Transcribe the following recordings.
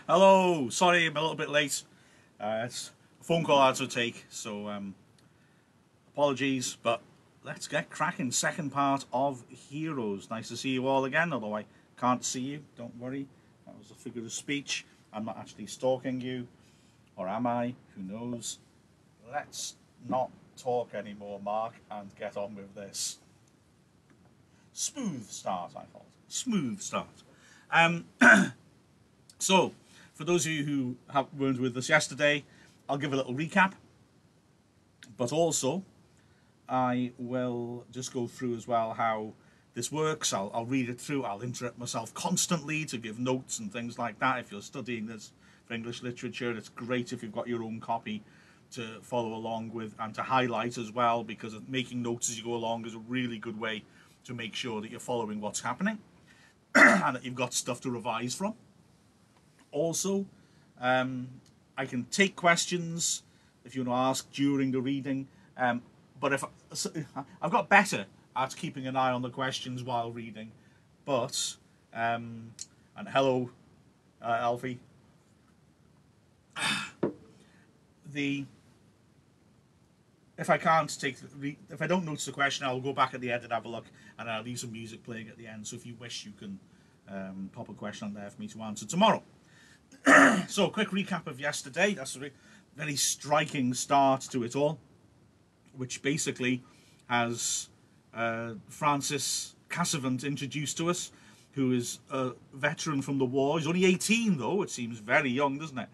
Hello, sorry I'm a little bit late. It's a phone call I had to take, so apologies, but let's get cracking. Second part of Heroes. Nice to see you all again, although I can't see you, don't worry. That was a figure of speech. I'm not actually stalking you, or am I? Who knows? Let's not talk anymore, Mark, and get on with this. Smooth start, I thought. Smooth start. So, for those of you who weren't with us yesterday, I'll give a little recap. But also, I will just go through as well how this works. I'll read it through. I'll interrupt myself constantly to give notes and things like that. If you're studying this for English literature, it's great if you've got your own copy to follow along with and to highlight as well, because making notes as you go along is a really good way to make sure that you're following what's happening and that you've got stuff to revise from. Also, I can take questions if you want to ask during the reading, but I've got better at keeping an eye on the questions while reading. But and hello, Alfie. If I don't notice the question, I'll go back at the end and have a look, and I'll leave some music playing at the end. So if you wish, you can pop a question on there for me to answer tomorrow. So, a quick recap of yesterday. That's a very striking start to it all, which basically has Francis Cassavant introduced to us, who is a veteran from the war. He's only 18, though. It seems very young, doesn't it?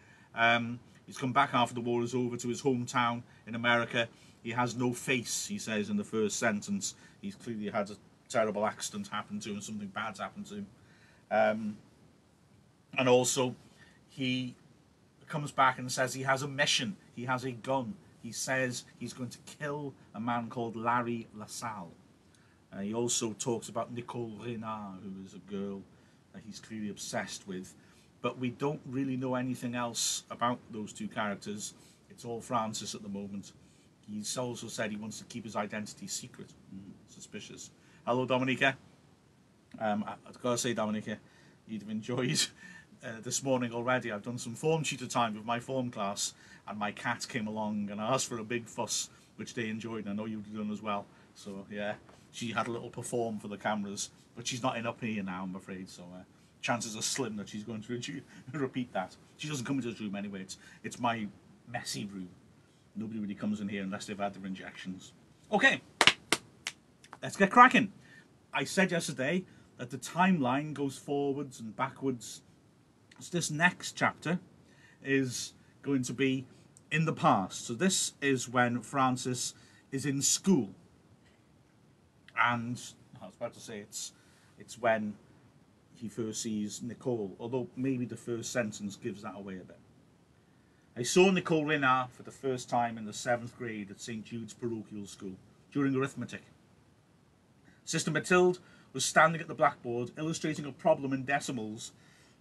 He's come back after the war is over to his hometown in America. He has no face, he says in the first sentence. He's clearly had a terrible accident happen to him, something bad's happened to him. And also, he comes back and says he has a mission. He has a gun. He says he's going to kill a man called Larry LaSalle. He also talks about Nicole Renard, who is a girl that he's clearly obsessed with. But we don't really know anything else about those two characters. It's all Francis at the moment. He's also said he wants to keep his identity secret. Suspicious. Hello, Dominica. I've got to say, Dominica, you'd have enjoyed this morning already. I've done some form tutor time with my form class, and my cat came along and asked for a big fuss, which they enjoyed, and I know you've done as well. So yeah, she had a little perform for the cameras, but she's not in up here now, I'm afraid, so chances are slim that she's going to repeat that. She doesn't come into this room anyway. It's my messy room. Nobody really comes in here unless they've had their injections. Okay, let's get cracking. I said yesterday that the timeline goes forwards and backwards. So this next chapter is going to be in the past. So this is when Francis is in school. And I was about to say it's when he first sees Nicole, although maybe the first sentence gives that away a bit. I saw Nicole Renard for the first time in the 7th grade at St. Jude's parochial school during arithmetic. Sister Mathilde was standing at the blackboard illustrating a problem in decimals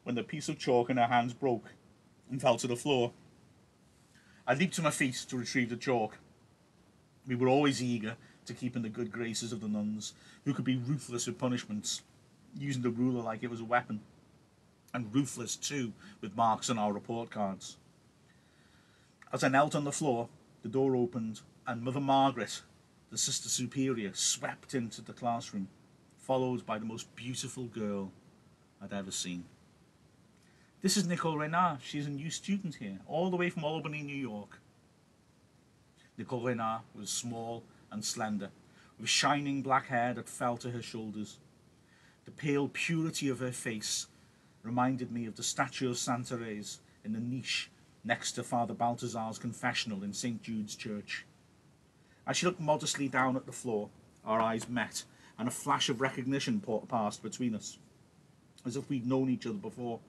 when the piece of chalk in her hands broke and fell to the floor. I leaped to my feet to retrieve the chalk. We were always eager to keep in the good graces of the nuns, who could be ruthless with punishments, using the ruler like it was a weapon, and ruthless too with marks on our report cards. As I knelt on the floor, the door opened and Mother Margaret, the Sister Superior, swept into the classroom, followed by the most beautiful girl I'd ever seen. This is Nicole Renard. She's a new student here, all the way from Albany, New York. Nicole Renard was small and slender, with shining black hair that fell to her shoulders. The pale purity of her face reminded me of the statue of Santa Therese in the niche next to Father Balthazar's confessional in St. Jude's Church. As she looked modestly down at the floor, our eyes met, and a flash of recognition passed between us, as if we'd known each other before.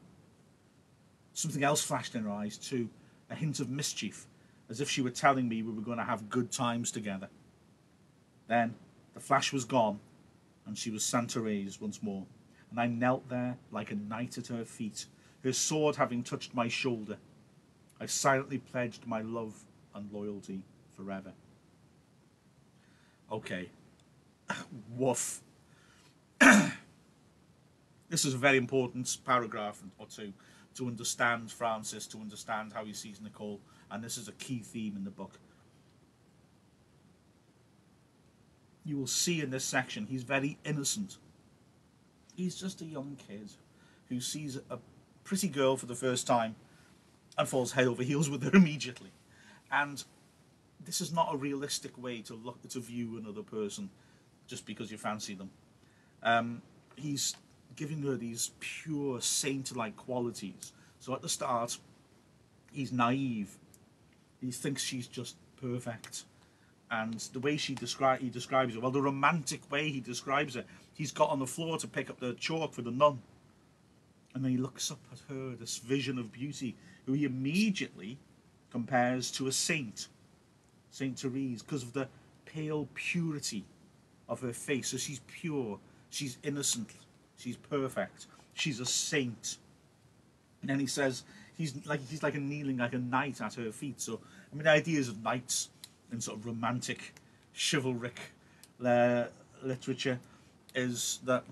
Something else flashed in her eyes too, a hint of mischief, as if she were telling me we were going to have good times together. Then the flash was gone, and she was Santa Therese once more, and I knelt there like a knight at her feet, her sword having touched my shoulder. I silently pledged my love and loyalty forever. Okay. Woof. This is a very important paragraph or two to understand Francis, to understand how he sees Nicole, and this is a key theme in the book. You will see in this section he's very innocent. He's just a young kid who sees a pretty girl for the first time and falls head over heels with her immediately. And this is not a realistic way to view another person just because you fancy them. He's giving her these pure saint-like qualities. So at the start, he's naive. He thinks she's just perfect. And the way he describes her, well, the romantic way he describes it, he's got on the floor to pick up the chalk for the nun. And then he looks up at her, this vision of beauty, who he immediately compares to a saint, Saint Therese, because of the pale purity of her face. So she's pure, she's innocent, she's perfect, she's a saint. And then he says he's like a kneeling like a knight at her feet. So I mean, the ideas of knights in sort of romantic, chivalric literature is that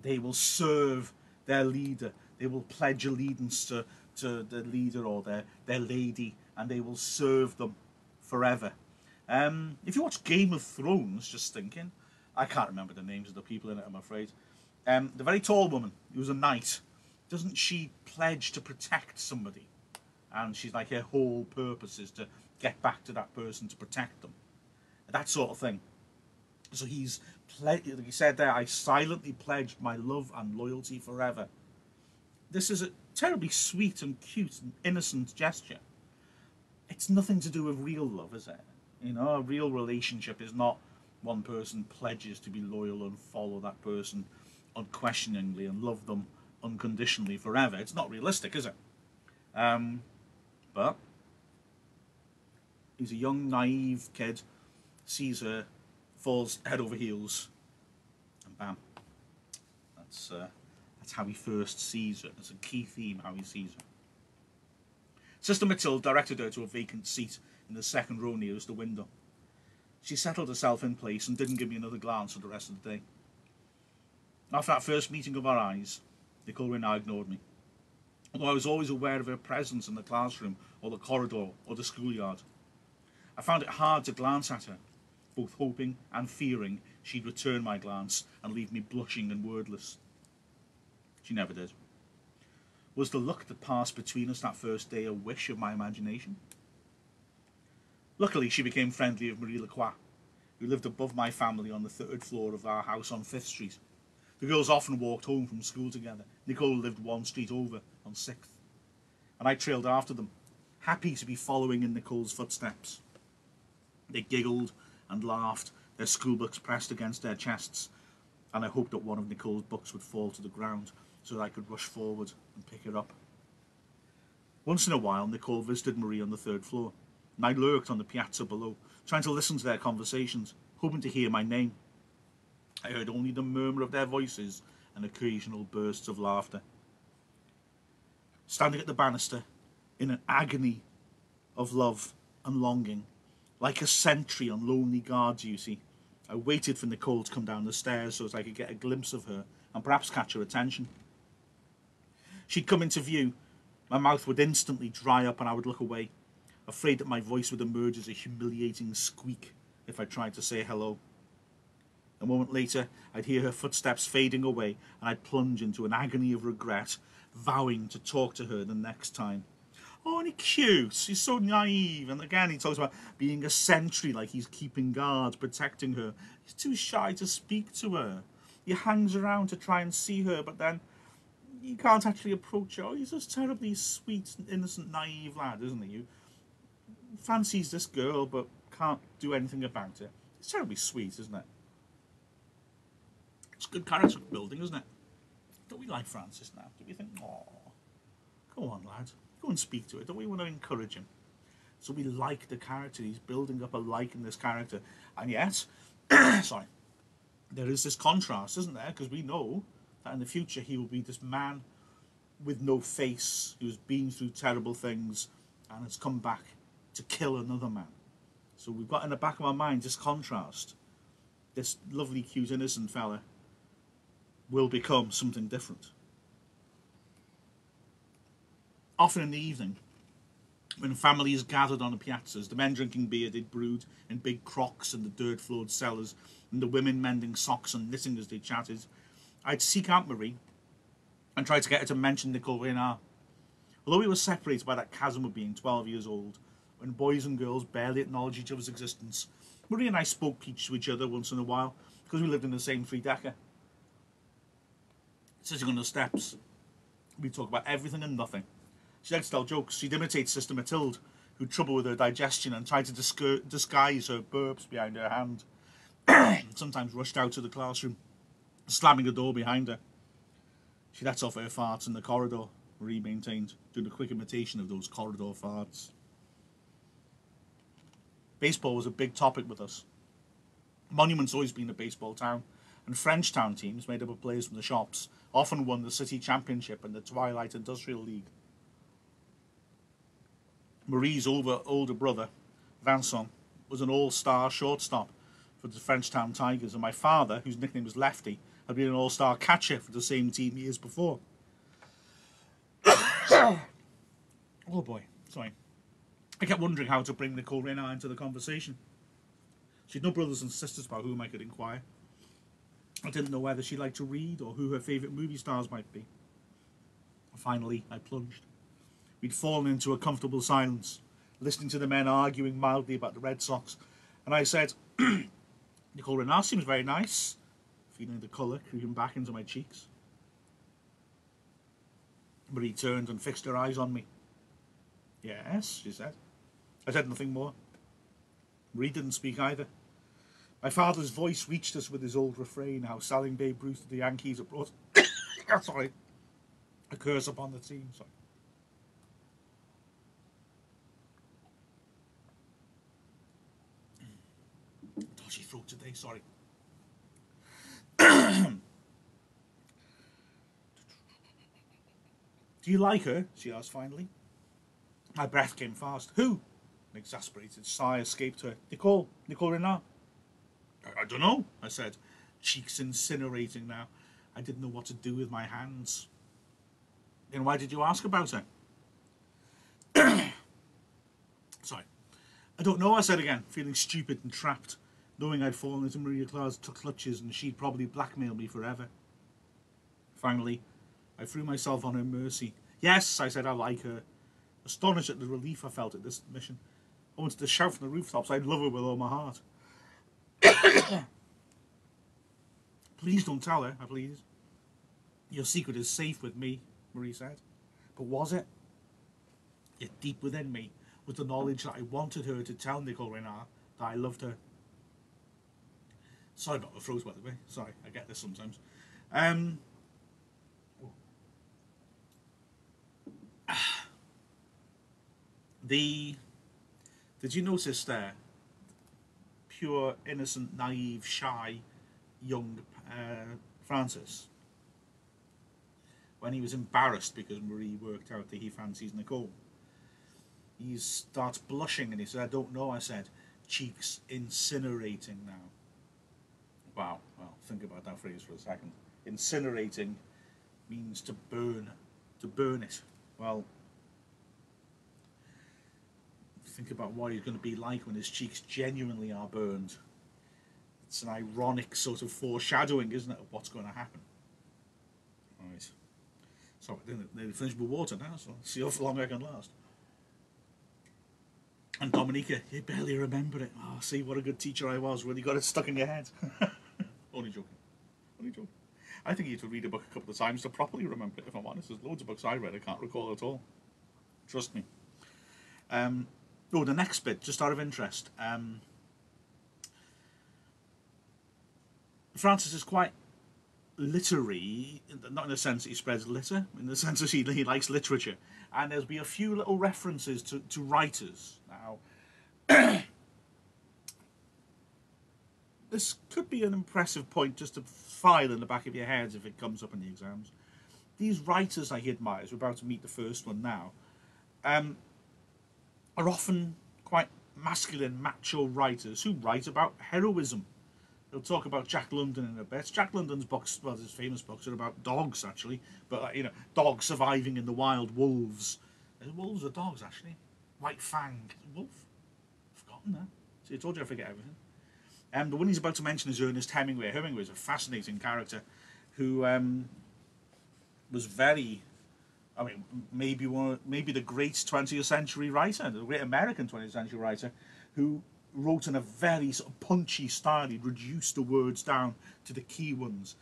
they will serve their leader, they will pledge allegiance to the leader or their lady, and they will serve them forever. If you watch Game of Thrones, just thinking, I can't remember the names of the people in it, I'm afraid. The very tall woman who's a knight, doesn't she pledge to protect somebody? And she's like, her whole purpose is to get back to that person, to protect them. That sort of thing. So he said there, I silently pledged my love and loyalty forever. This is a terribly sweet and cute and innocent gesture. It's nothing to do with real love, is it? You know, a real relationship is not one person pledges to be loyal and follow that person unquestioningly and love them unconditionally forever. It's not realistic, is it? But he's a young, naive kid, sees her, falls head over heels, and bam. That's how he first sees her. That's a key theme, how he sees her. Sister Matilde directed her to a vacant seat in the second row nearest the window. She settled herself in place and didn't give me another glance for the rest of the day. After that first meeting of our eyes, Nicole Renard ignored me. Although I was always aware of her presence in the classroom or the corridor or the schoolyard. I found it hard to glance at her, both hoping and fearing she'd return my glance and leave me blushing and wordless. She never did. Was the look that passed between us that first day a wish of my imagination? Luckily, she became friendly with Marie Lacroix, who lived above my family on the third floor of our house on 5th Street. The girls often walked home from school together. Nicole lived one street over, on 6th. And I trailed after them, happy to be following in Nicole's footsteps. They giggled and laughed, their schoolbooks pressed against their chests, and I hoped that one of Nicole's books would fall to the ground so that I could rush forward and pick it up. Once in a while, Nicole visited Marie on the 3rd floor, and I lurked on the piazza below, trying to listen to their conversations, hoping to hear my name. I heard only the murmur of their voices and occasional bursts of laughter. Standing at the banister, in an agony of love and longing, like a sentry on lonely guard duty, I waited for Nicole to come down the stairs so that I could get a glimpse of her and perhaps catch her attention. She'd come into view, my mouth would instantly dry up and I would look away, afraid that my voice would emerge as a humiliating squeak if I tried to say hello. A moment later, I'd hear her footsteps fading away and I'd plunge into an agony of regret, vowing to talk to her the next time. Oh, and he's cute, he's so naive, and again he talks about being a sentry, like he's keeping guard, protecting her. He's too shy to speak to her. He hangs around to try and see her, but then you can't actually approach her. Oh, he's just terribly sweet, innocent, naive lad, isn't he? You fancies this girl, but can't do anything about it. It's terribly sweet, isn't it? It's good character building, isn't it? Don't we like Francis now? Do we think, oh, go on, lad, go and speak to her? Don't we want to encourage him? So we like the character. He's building up a like in this character. And yet, sorry, there is this contrast, isn't there? Because we know that in the future he will be this man with no face who's been through terrible things and has come back to kill another man. So we've got in the back of our mind this contrast. This lovely, cute, innocent fella will become something different. Often in the evening, when families gathered on the piazzas, the men drinking beer they'd brewed in big crocks in the dirt-floored cellars, and the women mending socks and knitting as they chatted, I'd seek out Marie and try to get her to mention Nicole Renard. Although we were separated by that chasm of being 12 years old, when boys and girls barely acknowledged each other's existence, Marie and I spoke to each other once in a while, because we lived in the same three-decker. Sitting on the steps, we'd talk about everything and nothing. She liked to tell jokes. She'd imitate Sister Mathilde, who'd trouble with her digestion and tried to disguise her burps behind her hand. Sometimes rushed out to the classroom, slamming the door behind her. She lets off her farts in the corridor, Marie maintained, doing a quick imitation of those corridor farts. Baseball was a big topic with us. Monument's always been a baseball town, and French town teams, made up of players from the shops, often won the city championship and the Twilight Industrial League. Marie's older brother, Vincent, was an all-star shortstop for the Frenchtown Tigers, and my father, whose nickname was Lefty, had been an all-star catcher for the same team years before. Oh boy, sorry. I kept wondering how to bring Nicole Renard into the conversation. She had no brothers and sisters about whom I could inquire. I didn't know whether she liked to read or who her favourite movie stars might be. Finally, I plunged. We'd fallen into a comfortable silence, listening to the men arguing mildly about the Red Sox, and I said, Nicole Renard seems very nice, feeling the colour creeping back into my cheeks. Marie turned and fixed her eyes on me. Yes, she said. I said nothing more. Marie didn't speak either. My father's voice reached us with his old refrain, how selling Babe Ruth to the Yankees had brought sorry, a curse upon the team. Sorry. Dodgy throat today, sorry. Do you like her? She asked finally. My breath came fast. Who? An exasperated sigh escaped her. Nicole Renard. I don't know, I said, cheeks incinerating now. I didn't know what to do with my hands. Then why did you ask about her? Sorry. I don't know, I said again, feeling stupid and trapped, knowing I'd fallen into Maria Clare's clutches and she'd probably blackmail me forever. Finally, I threw myself on her mercy. Yes, I said, I like her. Astonished at the relief I felt at this admission, I wanted to shout from the rooftops I'd love her with all my heart. Please don't tell her, I pleaded. Your secret is safe with me, Marie said. But was it? Yet deep within me was the knowledge that I wanted her to tell Nicole Renard that I loved her. Sorry about the throat, by the way. Sorry, I get this sometimes. Did you notice there? Pure, innocent, naive, shy, young Francis, when he was embarrassed because Marie worked out that he fancies Nicole, he starts blushing and he said, I don't know, I said, cheeks incinerating now. Wow, well, think about that phrase for a second. Incinerating means to burn it. Well, think about what he's going to be like when his cheeks genuinely are burned. It's an ironic sort of foreshadowing, isn't it, of what's going to happen. Right. So I nearly finished with water now, so let's see how long I can last. And Dominica, you barely remember it. Oh, see what a good teacher I was. Really got it stuck in your head. Only joking. I think you need to read a book a couple of times to properly remember it, if I'm honest. There's loads of books I read I can't recall at all. Trust me. The next bit, just out of interest. Francis is quite literary, not in the sense that he spreads litter, in the sense that he likes literature. And there'll be a few little references to writers. Now, this could be an impressive point just to file in the back of your head if it comes up in the exams. These writers I admire, we're about to meet the first one now, are often quite masculine, macho writers who write about heroism, He'll talk about Jack London in a bit. Jack London's books, well, his famous books are about dogs, actually. But, you know, dogs surviving in the wild, wolves. Wolves or dogs, actually? White Fang. Wolf? I've forgotten that. See, I told you I forget everything. The one he's about to mention is Ernest Hemingway. Hemingway's a fascinating character who was very, I mean, maybe the great 20th century writer, the great American 20th century writer, who wrote in a very sort of punchy style. He'd reduced the words down to the key ones.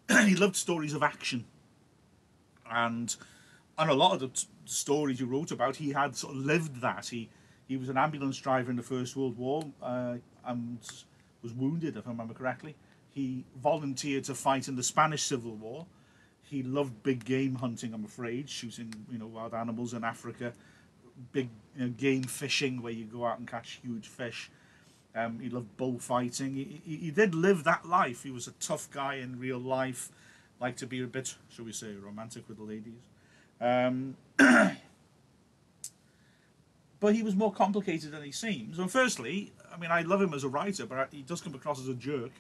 He loved stories of action, and a lot of the stories he wrote about, he had sort of lived that. He was an ambulance driver in the First World War, and was wounded, if I remember correctly. He volunteered to fight in the Spanish Civil War. He loved big game hunting, I'm afraid, shooting, you know, wild animals in Africa, big, you know, game fishing where you go out and catch huge fish. He loved bullfighting. He did live that life. He was a tough guy in real life, liked to be a bit, shall we say, romantic with the ladies. But he was more complicated than he seems. And firstly, I mean, I love him as a writer, but he does come across as a jerk.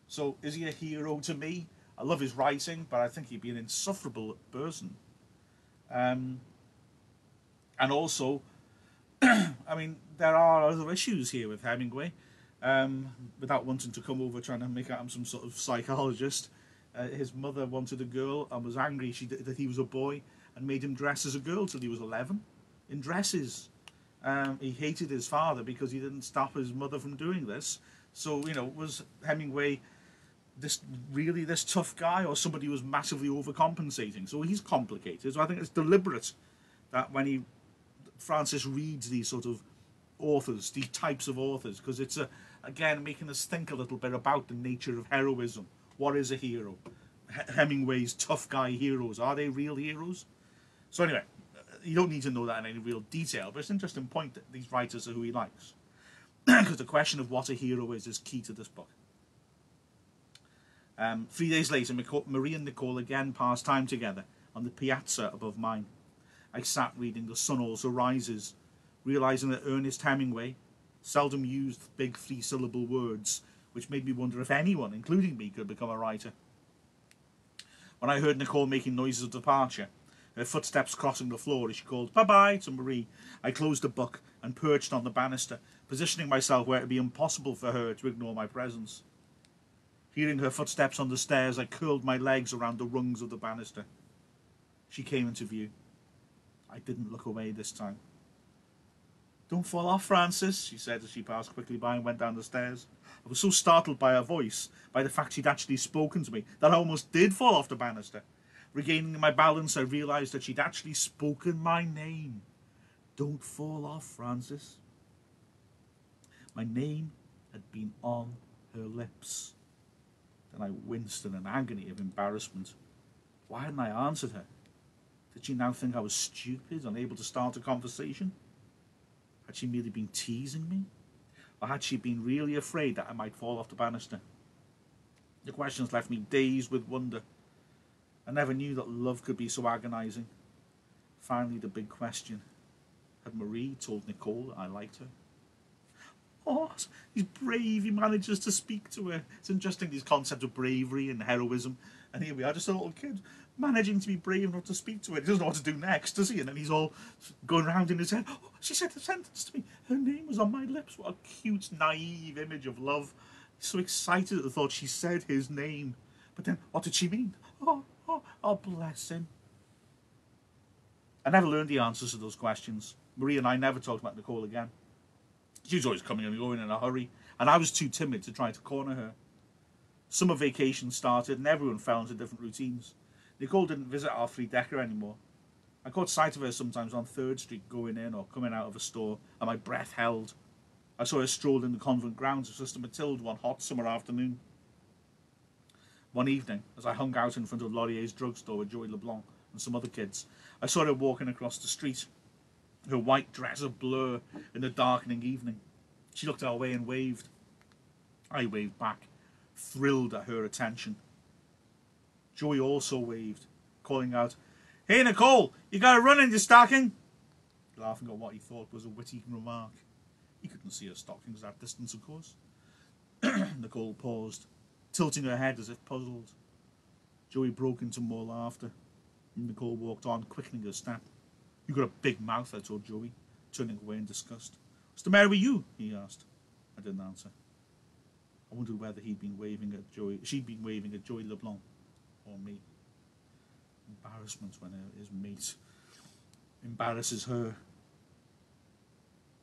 So is he a hero to me? I love his writing, but I think he'd be an insufferable person. And also, I mean, there are other issues here with Hemingway. Without wanting to come over trying to make out I'm some sort of psychologist, his mother wanted a girl and was angry that he was a boy and made him dress as a girl till he was 11 in dresses. He hated his father because he didn't stop his mother from doing this. So, you know, was Hemingway this tough guy, or somebody who was massively overcompensating? So he's complicated. So I think it's deliberate that when Francis reads these sort of authors, these types of authors, because it's again making us think a little bit about the nature of heroism. What is a hero? Hemingway's tough guy heroes, are they real heroes? So anyway, you don't need to know that in any real detail, but it's an interesting point that these writers are who he likes. Because the question of what a hero is key to this book. 3 days later, Marie and Nicole again passed time together on the piazza above mine. I sat reading The Sun Also Rises, realising that Ernest Hemingway seldom used big 3-syllable words, which made me wonder if anyone, including me, could become a writer. When I heard Nicole making noises of departure, her footsteps crossing the floor as she called "bye-bye" to Marie, I closed the book and perched on the banister, positioning myself where it would be impossible for her to ignore my presence. Hearing her footsteps on the stairs, I curled my legs around the rungs of the banister. She came into view. I didn't look away this time. "Don't fall off, Francis," she said as she passed quickly by and went down the stairs. I was so startled by her voice, by the fact she'd actually spoken to me, that I almost did fall off the banister. Regaining my balance, I realised that she'd actually spoken my name. "Don't fall off, Francis." My name had been on her lips. Then I winced in an agony of embarrassment. Why hadn't I answered her? Did she now think I was stupid, unable to start a conversation? Had she merely been teasing me? Or had she been really afraid that I might fall off the banister? The questions left me dazed with wonder. I never knew that love could be so agonising. Finally, the big question. Had Marie told Nicole that I liked her? Oh, he's brave. He manages to speak to her. It's interesting, these concepts of bravery and heroism. And here we are, just a little kid managing to be brave enough to speak to her. He doesn't know what to do next, does he? And then he's all going around in his head. "Oh, she said a sentence to me. Her name was on my lips." What a cute, naive image of love. He's so excited at the thought she said his name. But then, what did she mean? Oh, bless him. I never learned the answers to those questions. Marie and I never talked about Nicole again. She was always coming and going in a hurry, and I was too timid to try to corner her. Summer vacation started, and everyone fell into different routines. Nicole didn't visit our three-decker anymore. I caught sight of her sometimes on 3rd Street going in or coming out of a store, and my breath held. I saw her stroll in the convent grounds of Sister Mathilde one hot summer afternoon. One evening, as I hung out in front of Laurier's drugstore with Joey LeBlanc and some other kids, I saw her walking across the street, her white dress a blur in the darkening evening. She looked our way and waved. I waved back, thrilled at her attention. Joey also waved, calling out, "Hey Nicole, you got a run in your stocking?" Laughing at what he thought was a witty remark. He couldn't see her stockings that distance, of course. Nicole paused, tilting her head as if puzzled. Joey broke into more laughter. Nicole walked on, quickening her step. "You got a big mouth," I told Joey, turning away in disgust. "What's the matter with you?" he asked. I didn't answer. I wondered whether she'd been waving at Joey LeBlanc, or me. Embarrassment when his mate embarrasses her.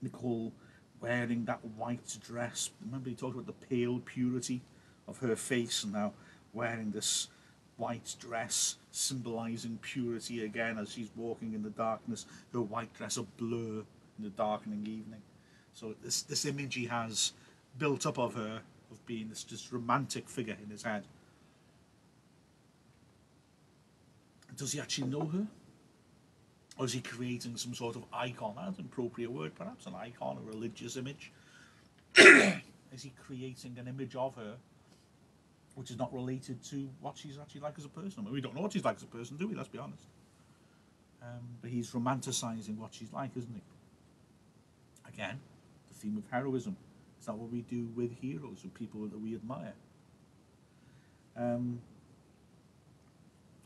Nicole wearing that white dress. Remember he talked about the pale purity of her face, and now wearing this white dress symbolising purity again as she's walking in the darkness, her white dress a blur in the darkening evening. So this image he has built up of her, of being this just romantic figure in his head. Does he actually know her? Or is he creating some sort of icon? That's an appropriate word, perhaps, an icon, a religious image. Is he creating an image of her which is not related to what she's actually like as a person? I mean, we don't know what she's like as a person, do we? Let's be honest. But he's romanticising what she's like, isn't he? Again, the theme of heroism. Is that what we do with heroes, with people that we admire?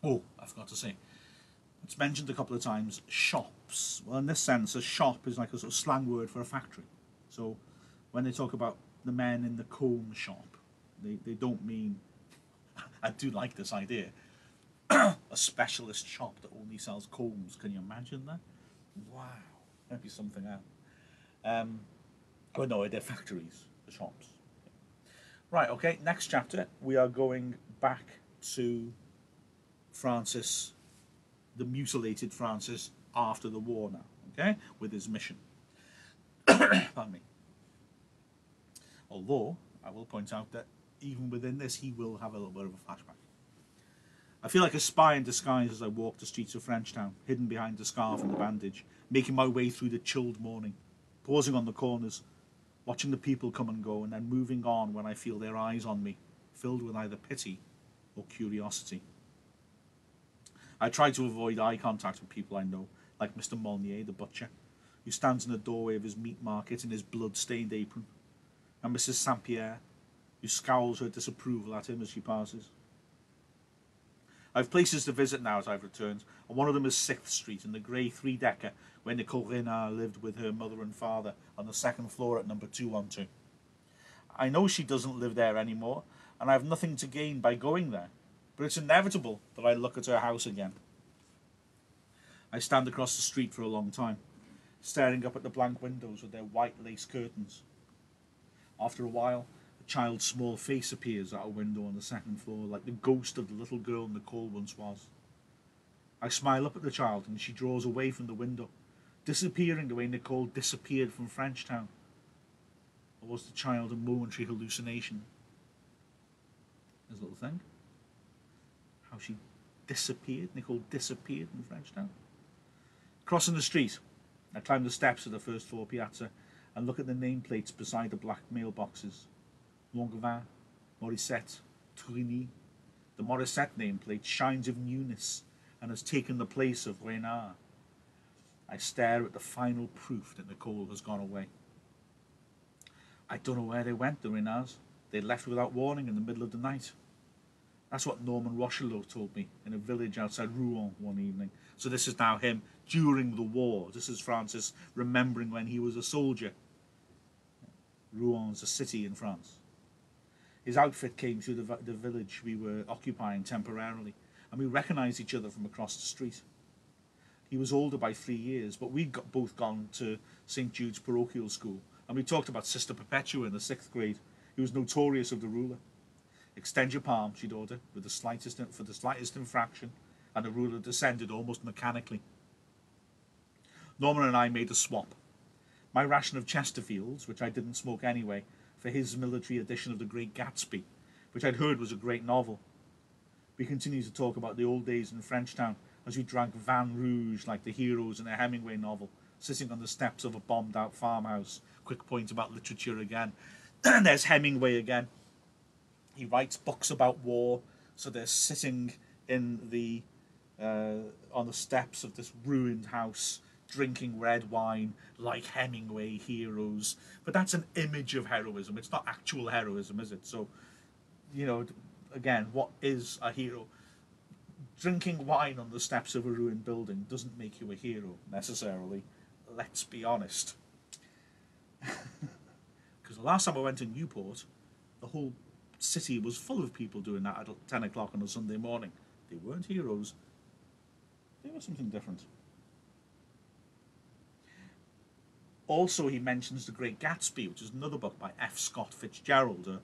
Oh, I forgot to say. It's mentioned a couple of times, shops. Well, in this sense, a shop is like a sort of slang word for a factory. So when they talk about the men in the comb shop, they don't mean, I do like this idea, a specialist shop that only sells combs. Can you imagine that? Wow, that'd be something else. But no, they're factories, the shops. Right, okay, next chapter, we are going back to Francis, the mutilated Francis after the war now, okay, with his mission. Pardon me. Although, I will point out that even within this, he will have a little bit of a flashback. I feel like a spy in disguise as I walk the streets of Frenchtown, hidden behind the scarf and the bandage, making my way through the chilled morning, pausing on the corners, watching the people come and go, and then moving on when I feel their eyes on me, filled with either pity or curiosity. I try to avoid eye contact with people I know, like Mr. Molnier, the butcher, who stands in the doorway of his meat market in his blood-stained apron, and Mrs. St. Pierre, who scowls her disapproval at him as she passes. I've places to visit now as I've returned, and one of them is 6th Street in the grey three-decker where Nicole Renard lived with her mother and father on the second floor at number 212. I know she doesn't live there anymore, and I have nothing to gain by going there, but it's inevitable that I look at her house again. I stand across the street for a long time, staring up at the blank windows with their white lace curtains. After a while, a child's small face appears at a window on the second floor, like the ghost of the little girl Nicole once was. I smile up at the child, and she draws away from the window, disappearing the way Nicole disappeared from Frenchtown. Or was the child a momentary hallucination? This little thing. How she disappeared. Nicole disappeared in Frenchtown. Crossing the street, I climb the steps of the first floor piazza and look at the nameplates beside the black mailboxes. Langevin, Morissette, Tourigny. The Morissette nameplate shines of newness and has taken the place of Renard. I stare at the final proof that Nicole has gone away. I don't know where they went, the Renards. They left without warning in the middle of the night. That's what Norman Rochelot told me in a village outside Rouen one evening. So this is now him during the war. This is Francis remembering when he was a soldier. Rouen is a city in France. His outfit came through the village we were occupying temporarily, and we recognised each other from across the street. He was older by 3 years, but we'd both gone to St. Jude's parochial school, and we talked about Sister Perpetua in the 6th grade. He was notorious of the ruler. Extend your palm, she'd order, for the slightest infraction, and the ruler descended almost mechanically. Norman and I made a swap. My ration of Chesterfields, which I didn't smoke anyway, for his military edition of The Great Gatsby, which I'd heard was a great novel. We continued to talk about the old days in Frenchtown as we drank Vin Rouge like the heroes in a Hemingway novel, sitting on the steps of a bombed-out farmhouse. Quick point about literature again. There's Hemingway again. He writes books about war, so they're sitting in the on the steps of this ruined house, drinking red wine like Hemingway heroes. But that's an image of heroism. It's not actual heroism, is it? So, you know, again, what is a hero? Drinking wine on the steps of a ruined building doesn't make you a hero necessarily. Let's be honest. Because the last time I went to Newport, the whole city was full of people doing that at 10 o'clock on a Sunday morning. They weren't heroes. They were something different. Also, he mentions The Great Gatsby, which is another book by F. Scott Fitzgerald,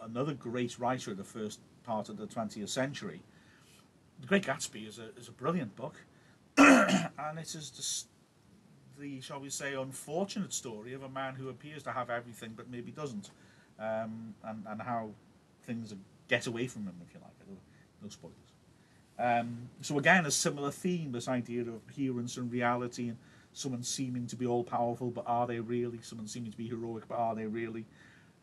another great writer of the first part of the 20th century. The Great Gatsby is a brilliant book, and it is just the, shall we say, unfortunate story of a man who appears to have everything but maybe doesn't, and how things get away from him, if you like. No spoilers. So again, a similar theme, this idea of appearance and reality, and someone seeming to be all-powerful, but are they really? Someone seeming to be heroic, but are they really?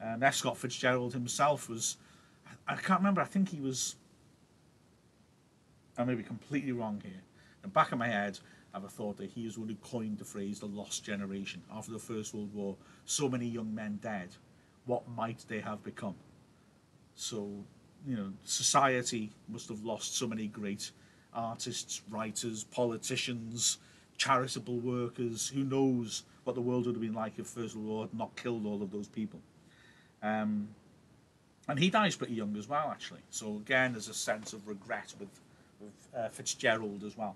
F. Scott Fitzgerald himself was, I can't remember, I think he was, I may be completely wrong here. In the back of my head, I have a thought that he is the one who coined the phrase the lost generation. After the First World War, so many young men dead. What might they have become? So, you know, society must have lost so many great artists, writers, politicians, charitable workers. Who knows what the world would have been like if First World War had not killed all of those people. And he dies pretty young as well, actually. So again, there's a sense of regret with Fitzgerald as well.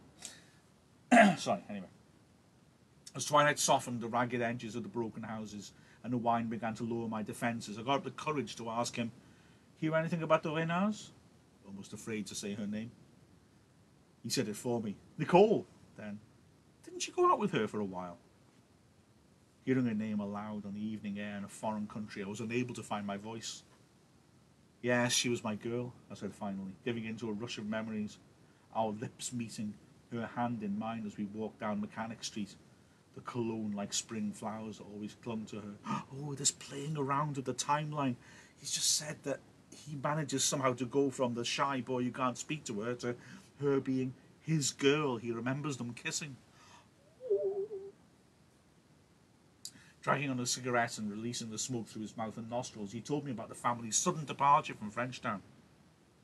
Sorry, anyway. As twilight softened the ragged edges of the broken houses and the wine began to lower my defences, I got up the courage to ask him, "Hear anything about the Renards?" Almost afraid to say her name. He said it for me. "Nicole, then. Didn't you go out with her for a while?" Hearing her name aloud on the evening air in a foreign country, I was unable to find my voice. "Yes, she was my girl," I said finally, giving into a rush of memories, our lips meeting, her hand in mine as we walked down Mechanic Street, the cologne-like spring flowers that always clung to her. Oh, this playing around with the timeline. He's just said that he manages somehow to go from the shy boy who can't speak to her to her being his girl. He remembers them kissing. Dragging on a cigarette and releasing the smoke through his mouth and nostrils, he told me about the family's sudden departure from Frenchtown.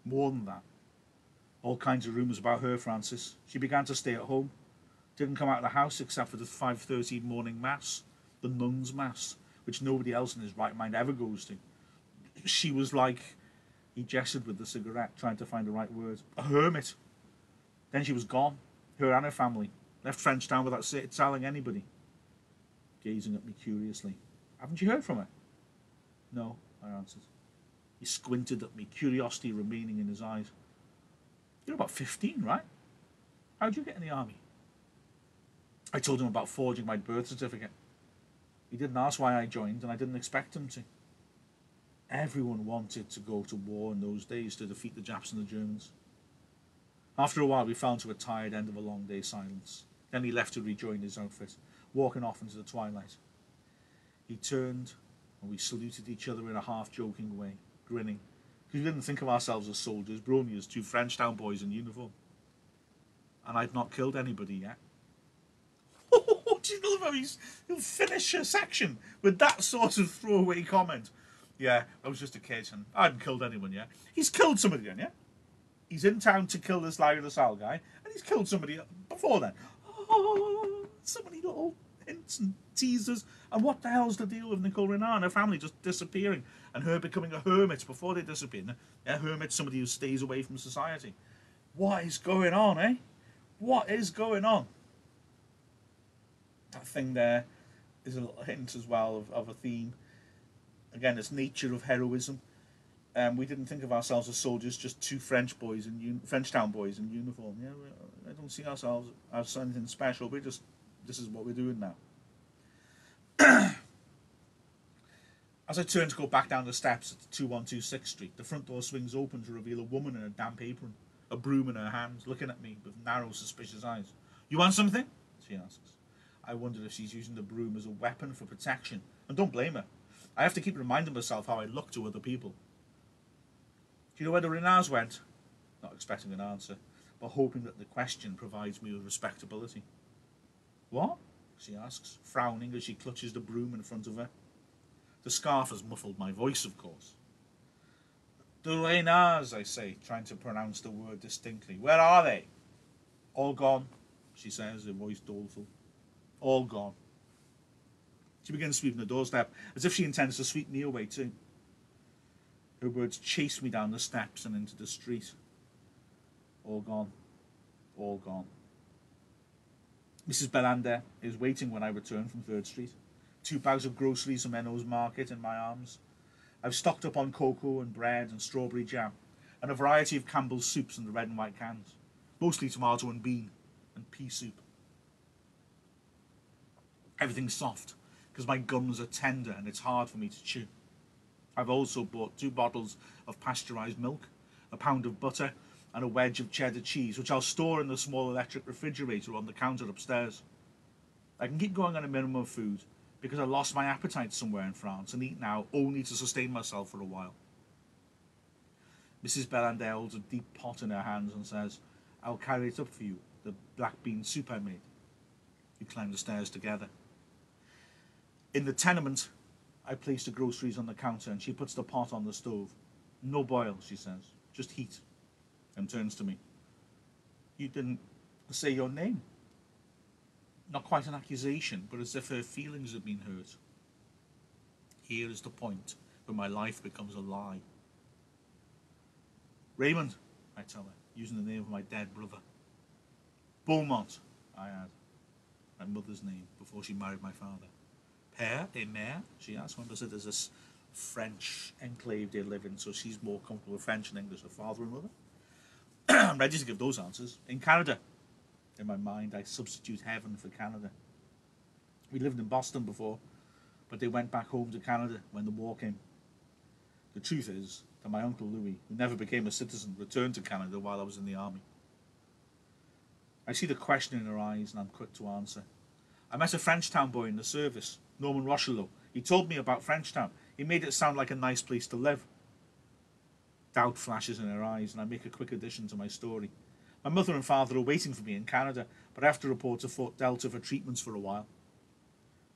More than that. All kinds of rumours about her, Francis. She began to stay at home. Didn't come out of the house except for the 5:30 morning mass, the nuns' mass, which nobody else in his right mind ever goes to. She was like, he gestured with the cigarette, trying to find the right word, a hermit. Then she was gone, her and her family, left Frenchtown without telling anybody. Gazing at me curiously. "Haven't you heard from her?" "No," I answered. He squinted at me, curiosity remaining in his eyes. "You're about 15, right? How'd you get in the army?" I told him about forging my birth certificate. He didn't ask why I joined, and I didn't expect him to. Everyone wanted to go to war in those days to defeat the Japs and the Germans. After a while, we fell to a tired end of a long day's silence. Then he left to rejoin his outfit, walking off into the twilight. He turned, and we saluted each other in a half-joking way, grinning, because we didn't think of ourselves as soldiers, but only as two Frenchtown boys in uniform. And I'd not killed anybody yet. Do you know how he'll finish a section with that sort of throwaway comment? "Yeah, I was just a kid and I hadn't killed anyone yet." He's killed somebody then, yeah? He's in town to kill this Larry LaSalle guy, and he's killed somebody before then. Oh, so many little hints and teasers. And what the hell's the deal with Nicole Renard and her family just disappearing, and her becoming a hermit before they disappear? A hermit, somebody who stays away from society. What is going on, eh? What is going on? That thing there is a little hint as well of a theme. Again, it's nature of heroism. We didn't think of ourselves as soldiers, just two Frenchtown boys in uniform. Yeah, I don't see ourselves as anything special. This is what we're doing now. As I turn to go back down the steps at 2126 6th Street, the front door swings open to reveal a woman in a damp apron, a broom in her hand, looking at me with narrow, suspicious eyes. "You want something?" she asks. I wondered if she's using the broom as a weapon for protection, and don't blame her. I have to keep reminding myself how I look to other people. "Do you know where the Renards went?" Not expecting an answer, but hoping that the question provides me with respectability. What? She asks, frowning as she clutches the broom in front of her. The scarf has muffled my voice, of course. Duenas, I say, trying to pronounce the word distinctly. Where are they? All gone, she says, her voice doleful. All gone. She begins sweeping the doorstep, as if she intends to sweep me away too. Her words chase me down the steps and into the street. All gone. All gone. Mrs. Belander is waiting when I return from 3rd Street. 2 bags of groceries from Enno's Market in my arms. I've stocked up on cocoa and bread and strawberry jam, and a variety of Campbell's soups in the red and white cans. Mostly tomato and bean, and pea soup. Everything's soft, because my gums are tender and it's hard for me to chew. I've also bought 2 bottles of pasteurised milk, a pound of butter, and a wedge of cheddar cheese, which I'll store in the small electric refrigerator on the counter upstairs. I can keep going on a minimum of food, because I lost my appetite somewhere in France and eat now only to sustain myself for a while. Mrs. Belander holds a deep pot in her hands and says, I'll carry it up for you, the black bean soup I made. We climb the stairs together. In the tenement, I place the groceries on the counter and she puts the pot on the stove. No boil, she says, just heat, and turns to me. You didn't say your name. Not quite an accusation, but as if her feelings had been hurt. Here is the point where my life becomes a lie. Raymond, I tell her, using the name of my dead brother. Beaumont, I add, my mother's name before she married my father. Père et mère, she asks. Remember, so there's this French enclave they live in, so she's more comfortable with French and English, her father and mother. I'm ready to give those answers. In Canada. In my mind, I substitute heaven for Canada. We lived in Boston before, but they went back home to Canada when the war came. The truth is that my Uncle Louis, who never became a citizen, returned to Canada while I was in the army. I see the question in her eyes and I'm quick to answer. I met a Frenchtown boy in the service, Norman Rochelot. He told me about Frenchtown. He made it sound like a nice place to live. Doubt flashes in her eyes and I make a quick addition to my story. My mother and father are waiting for me in Canada, but I have to report to Fort Delta for treatments for a while.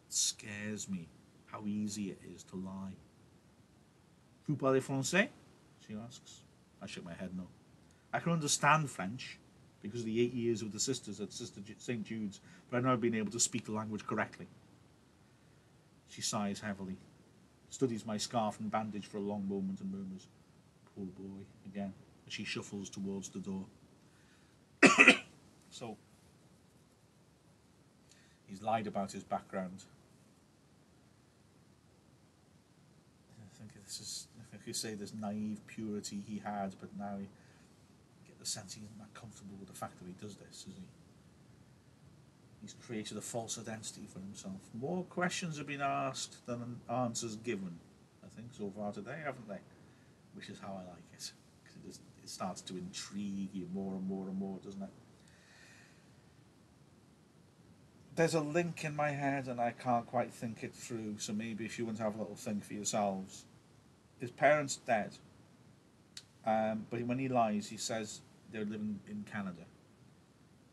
It scares me how easy it is to lie. Vous parlez français? She asks. I shake my head no. I can understand French because of the 8 years with the sisters at St. Jude's, but I've never been able to speak the language correctly. She sighs heavily, studies my scarf and bandage for a long moment and murmurs, poor boy, again, as she shuffles towards the door. So, he's lied about his background. I think you say this naive purity he had, but now you get the sense he isn't that comfortable with the fact that he does this, is he? He's created a false identity for himself. More questions have been asked than answers given, I think, so far today, haven't they? Which is how I like it. Because it starts to intrigue you more and more and more, doesn't it? There's a link in my head and I can't quite think it through, so maybe if you want to have a little think for yourselves. His parents dead, but when he lies, he says they're living in Canada.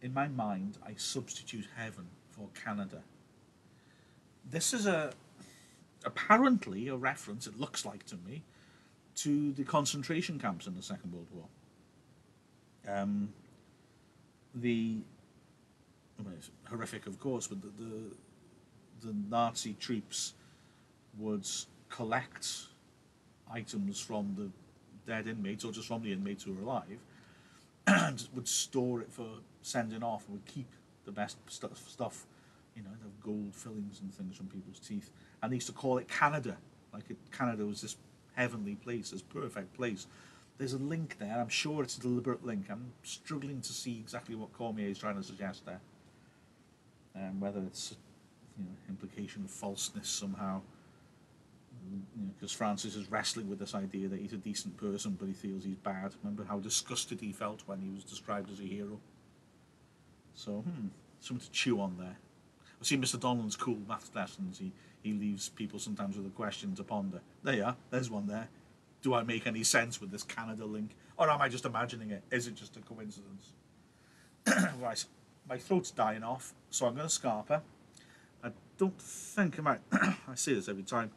In my mind, I substitute heaven for Canada. This is apparently a reference, it looks like to me, to the concentration camps in the Second World War. It's horrific, of course, but the Nazi troops would collect items from the dead inmates, or just from the inmates who were alive, and would store it for sending off, and would keep the best stuff, you know, the gold fillings and things from people's teeth. And they used to call it Canada, Canada was this heavenly place, this perfect place. There's a link there. I'm sure it's a deliberate link. I'm struggling to see exactly what Cormier is trying to suggest there. Whether it's implication of falseness somehow, because Francis is wrestling with this idea that he's a decent person but he feels he's bad. Remember how disgusted he felt when he was described as a hero? So, something to chew on there. I see Mr. Donald's cool maths lessons. He leaves people sometimes with a question to ponder. There you are, there's one there. Do I make any sense with this Canada link? Or am I just imagining it? Is it just a coincidence? Right, my throat's dying off. So I'm going to Scarpa. I don't think I might. I say this every time.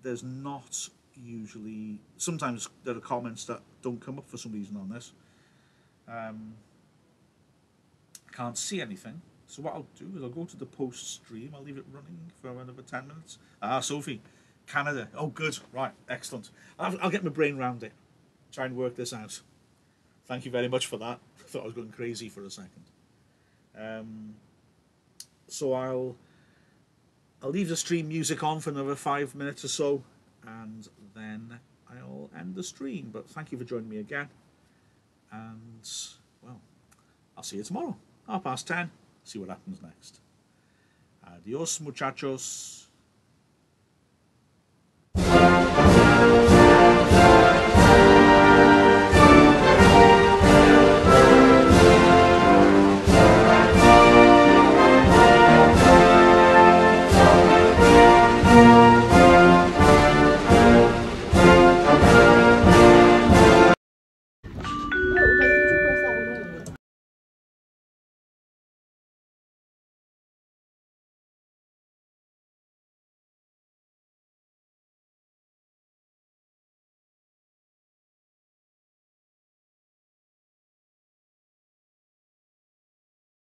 There's not usually. Sometimes there are comments that don't come up for some reason on this. I can't see anything. So what I'll do is I'll go to the post stream. I'll leave it running for another 10 minutes. Ah, Sophie, Canada. Oh, good. Right, excellent. I'll get my brain around it. Try and work this out. Thank you very much for that. I thought I was going crazy for a second. So I'll leave the stream music on for another 5 minutes or so, and then I'll end the stream. But thank you for joining me again, and well, I'll see you tomorrow, 10:30. See what happens next. Adios, muchachos.